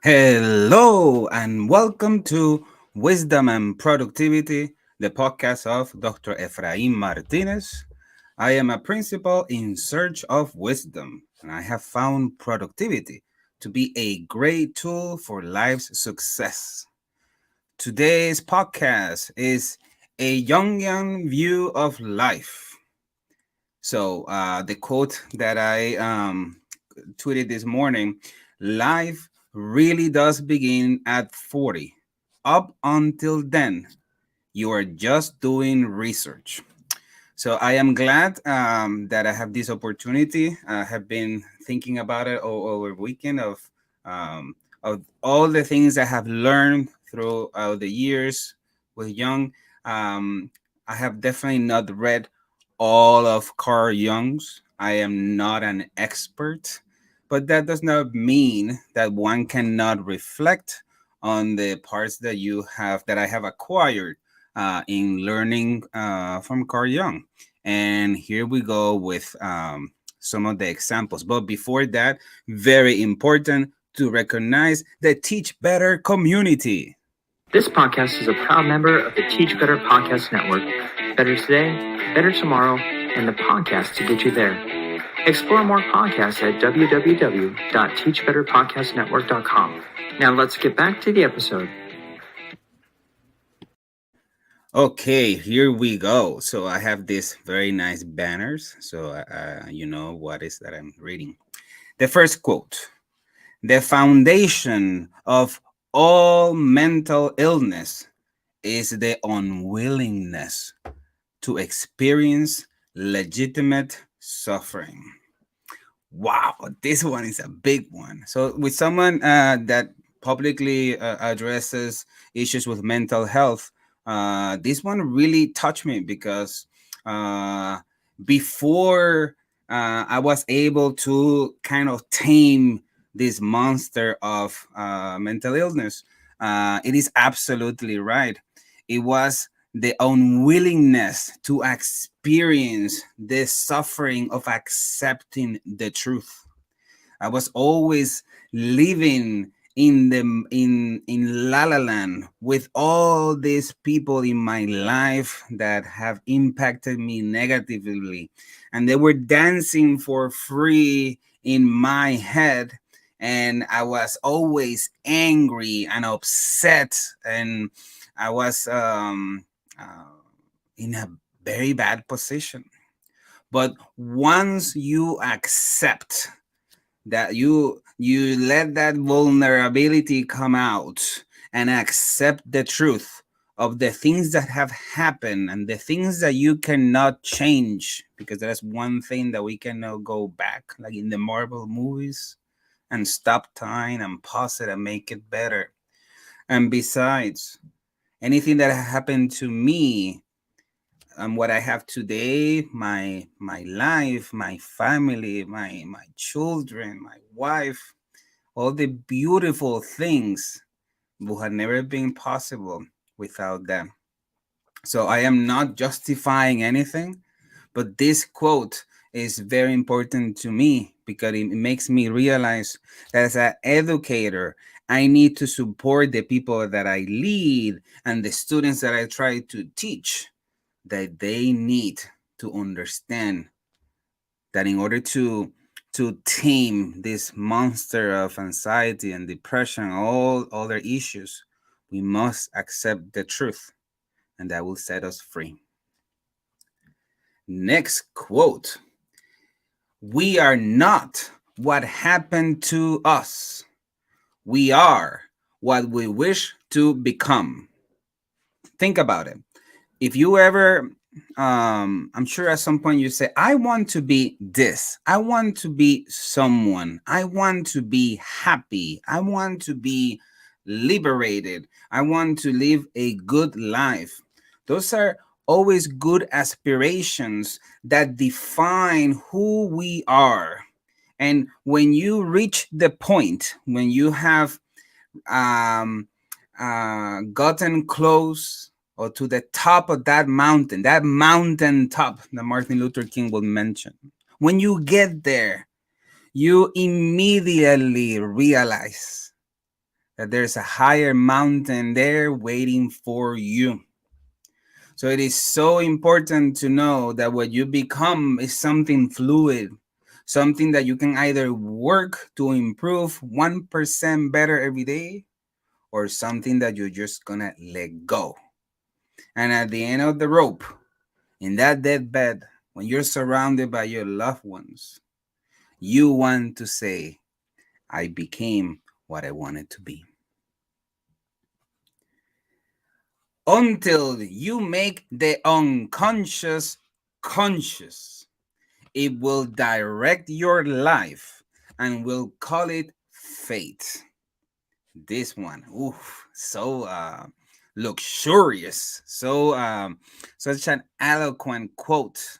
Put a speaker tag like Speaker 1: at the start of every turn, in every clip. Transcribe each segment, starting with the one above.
Speaker 1: Hello and welcome to Wisdom and Productivity, the podcast of Dr. Efraín Martinez. I am a principal in search of wisdom, and I have found productivity to be a great tool for life's success. Today's podcast is a Jungian view of life. The quote that I tweeted this morning: life really does begin at 40. Up until then, you are just doing research. So I am glad that I have this opportunity. I have been thinking about it over the weekend of all the things I have learned throughout the years with Young. Um, I have definitely not read all of Carl Jung's. I am not an expert, but that does not mean that one cannot reflect on the parts that you have that I have acquired in learning from Carl Jung. And here we go with some of the examples. But before that, very important to recognize the Teach Better community.
Speaker 2: This podcast is a proud member of the Teach Better Podcast Network. Better today, better tomorrow, and the podcast to get you there. Explore more podcasts at www.teachbetterpodcastnetwork.com. Now let's get back to the episode.
Speaker 1: Okay, here we go. So I have these very nice banners. So you know what is that I'm reading. The first quote: the foundation of all mental illness is the unwillingness to experience legitimate suffering. Wow, this one is a big one. So, with someone that publicly addresses issues with mental health, this one really touched me because uh, before I was able to kind of tame this monster of mental illness, it is absolutely right. It was the unwillingness to experience the suffering of accepting the truth. I was always living in La La Land with all these people in my life that have impacted me negatively, and they were dancing for free in my head, and I was always angry and upset, and I was in a very bad position. But once you accept that you let that vulnerability come out and accept the truth of the things that have happened and the things that you cannot change, because that's one thing that we cannot go back, like in the Marvel movies, and stop time and pause it and make it better. And besides, anything that happened to me and what I have today, my life, my family, my children, my wife, all the beautiful things would have never been possible without them. So I am not justifying anything, but this quote is very important to me because it makes me realize that as an educator, I need to support the people that I lead and the students that I try to teach, that they need to understand that in order to tame this monster of anxiety and depression, all other issues, we must accept the truth, and that will set us free. Next quote: we are not what happened to us, we are what we wish to become. Think about it. If you ever I'm sure at some point you say, I want to be this, I want to be someone, I want to be happy, I want to be liberated, I want to live a good life. Those are always good aspirations that define who we are. And when you reach the point when you have um, gotten close or to the top of that mountain top that Martin Luther King will mention, when you get there, you immediately realize that there's a higher mountain there waiting for you. So it is so important to know that what you become is something fluid, something that you can either work to improve 1% better every day, or something that you're just gonna let go. And at the end of the rope, in that deathbed, when you're surrounded by your loved ones, you want to say, I became what I wanted to be. Until you make the unconscious conscious, it will direct your life and we'll call it fate. This one, oof, so luxurious, so such an eloquent quote.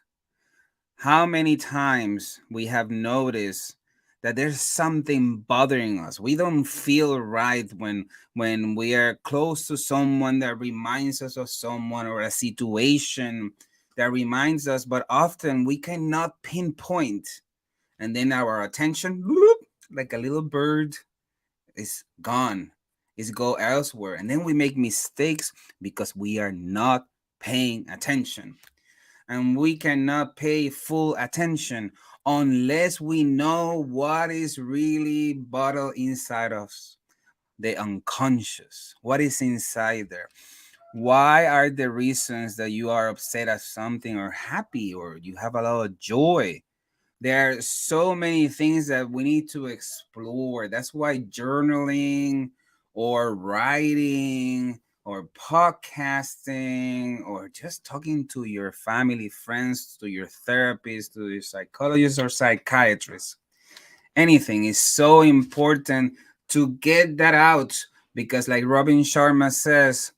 Speaker 1: How many times we have noticed that there's something bothering us. We don't feel right when we are close to someone that reminds us of someone or a situation that reminds us, but often we cannot pinpoint. And then our attention, bloop, like a little bird, is gone. Is go elsewhere. And then we make mistakes because we are not paying attention, and we cannot pay full attention unless we know what is really bottled inside us, the unconscious, what is inside there. Why are the reasons that you are upset at something or happy or you have a lot of joy? There are so many things that we need to explore. That's why journaling or writing or podcasting or just talking to your family, friends, to your therapist, to your psychologist or psychiatrist, anything is so important to get that out, because like Robin Sharma says,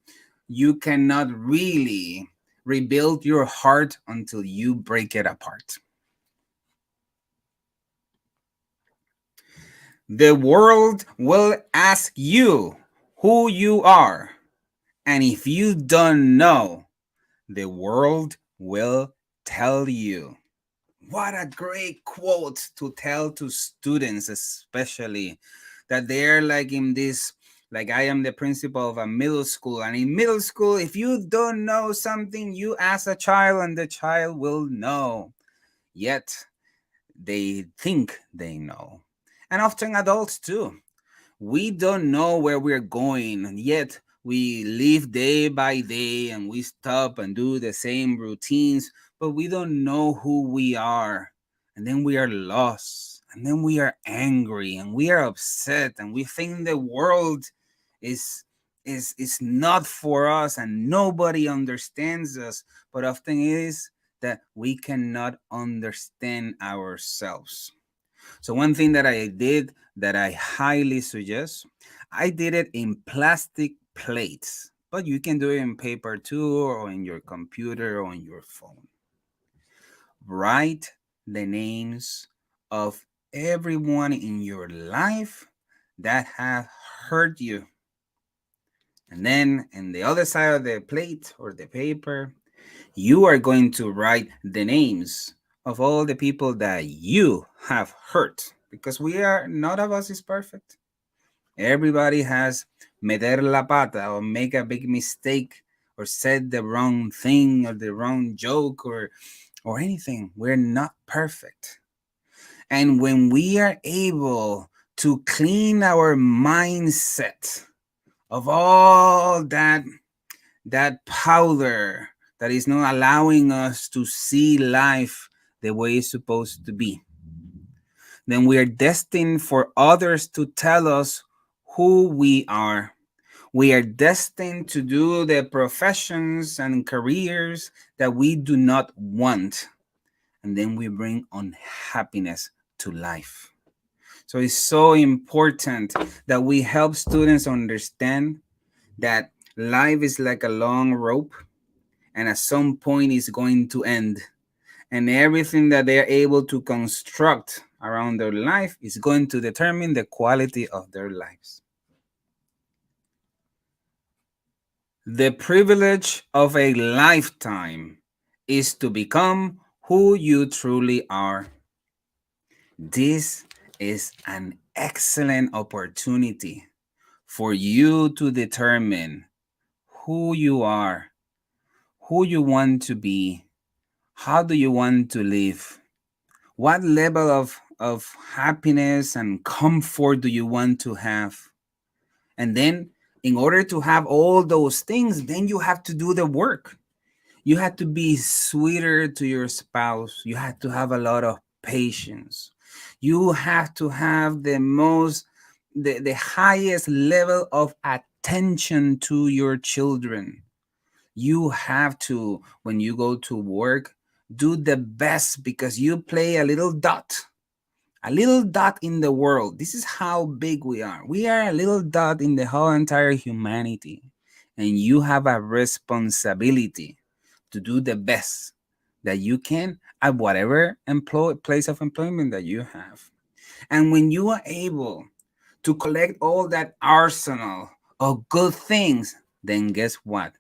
Speaker 1: you cannot really rebuild your heart until you break it apart. The world will ask you who you are. And if you don't know, the world will tell you. What a great quote to tell to students, especially that they're like in this. Like, I am the principal of a middle school. And in middle school, if you don't know something, you ask a child and the child will know. Yet, they think they know. And often adults too. We don't know where we're going, and yet we live day by day and we stop and do the same routines, but we don't know who we are. And then we are lost, and then we are angry and we are upset, and we think the world is is not for us and nobody understands us. But often it is that we cannot understand ourselves. So one thing that I did that I highly suggest, I did it in plastic plates, but you can do it in paper too, or in your computer or on your phone. Write the names of everyone in your life that have hurt you. And then in the other side of the plate or the paper, you are going to write the names of all the people that you have hurt, because we are, none of us is perfect. Everybody has meter la pata or make a big mistake or said the wrong thing or the wrong joke or anything. We're not perfect. And when we are able to clean our mindset of all that powder that is not allowing us to see life the way it's supposed to be, then we are destined for others to tell us who we are. We are destined to do the professions and careers that we do not want. And then we bring unhappiness to life. So it's so important that we help students understand that life is like a long rope, and at some point it's going to end. And everything that they're able to construct around their life is going to determine the quality of their lives. The privilege of a lifetime is to become who you truly are. This is an excellent opportunity for you to determine who you are, who you want to be, how do you want to live, what level of happiness and comfort do you want to have. And then, in order to have all those things, then you have to do the work. You have to be sweeter to your spouse. You have to have a lot of patience. You have to have the highest level of attention to your children. You have to, when you go to work, do the best because you play a little dot in the world. This is how big we are. We are a little dot in the whole entire humanity. And you have a responsibility to do the best that you can at whatever place of employment that you have. And when you are able to collect all that arsenal of good things, then guess what?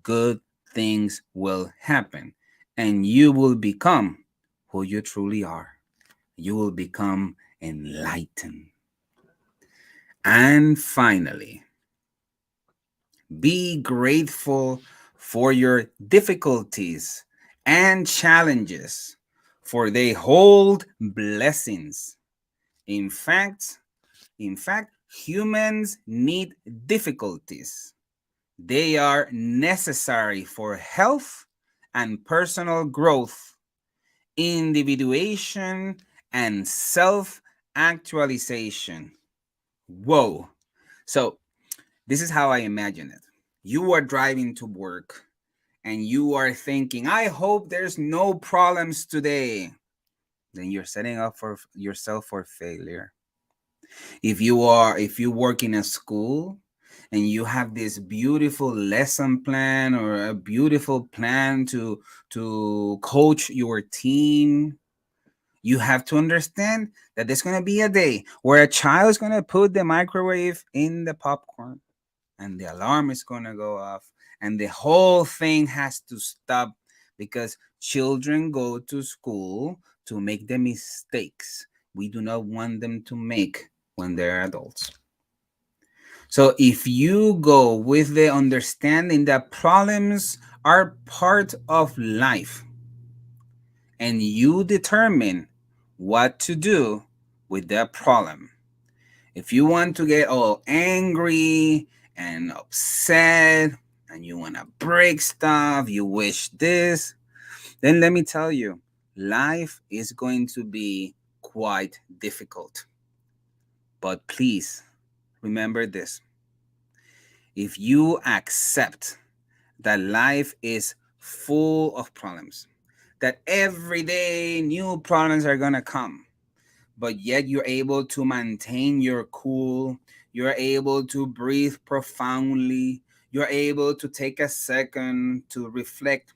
Speaker 1: Good things will happen. And you will become who you truly are. You will become enlightened. And finally, be grateful for your difficulties and challenges, for they hold blessings. In fact, humans need difficulties. They are necessary for health and personal growth, individuation, and self actualization. Whoa. So, this is how I imagine it. You are driving to work and you are thinking, I hope there's no problems today. Then you're setting up for yourself for failure. If you work in a school and you have this beautiful lesson plan or a beautiful plan to coach your team, you have to understand that there's going to be a day where a child is going to put the microwave in the popcorn and the alarm is going to go off and the whole thing has to stop because children go to school to make the mistakes we do not want them to make when they're adults. So if you go with the understanding that problems are part of life and you determine what to do with that problem, if you want to get all angry and upset and you want to break stuff, you wish this, then let me tell you, life is going to be quite difficult. But please remember this. If you accept that life is full of problems, that every day new problems are going to come, but yet you're able to maintain your cool, you're able to breathe profoundly, you're able to take a second to reflect,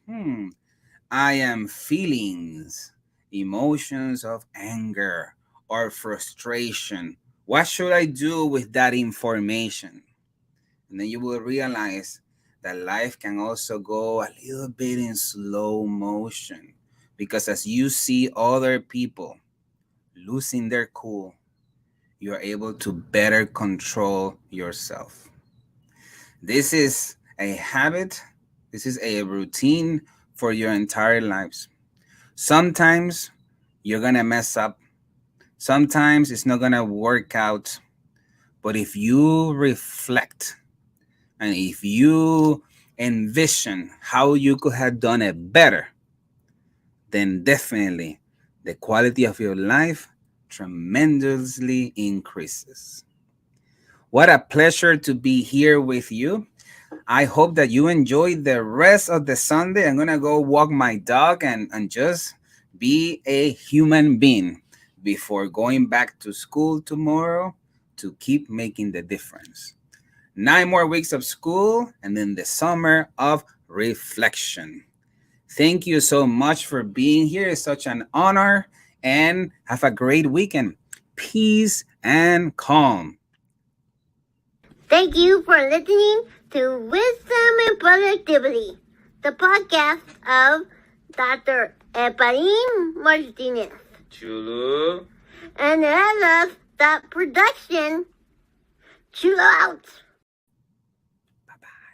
Speaker 1: I am feelings, emotions of anger or frustration. What should I do with that information? And then you will realize that life can also go a little bit in slow motion because as you see other people losing their cool, you're able to better control yourself. This is a habit, this is a routine for your entire lives. Sometimes you're gonna mess up, sometimes it's not gonna work out, but if you reflect and if you envision how you could have done it better, then definitely the quality of your life tremendously increases. What a pleasure to be here with you. I hope that you enjoy the rest of the Sunday. I'm going to go walk my dog and just be a human being before going back to school tomorrow to keep making the difference. 9 more weeks of school and then the summer of reflection. Thank you so much for being here. It's such an honor and have a great weekend. Peace and calm.
Speaker 3: Thank you for listening to Wisdom and Productivity, the podcast of Dr. Efraín Martinez.
Speaker 1: Chulu.
Speaker 3: And LS.production. Chill out.
Speaker 1: Bye-bye.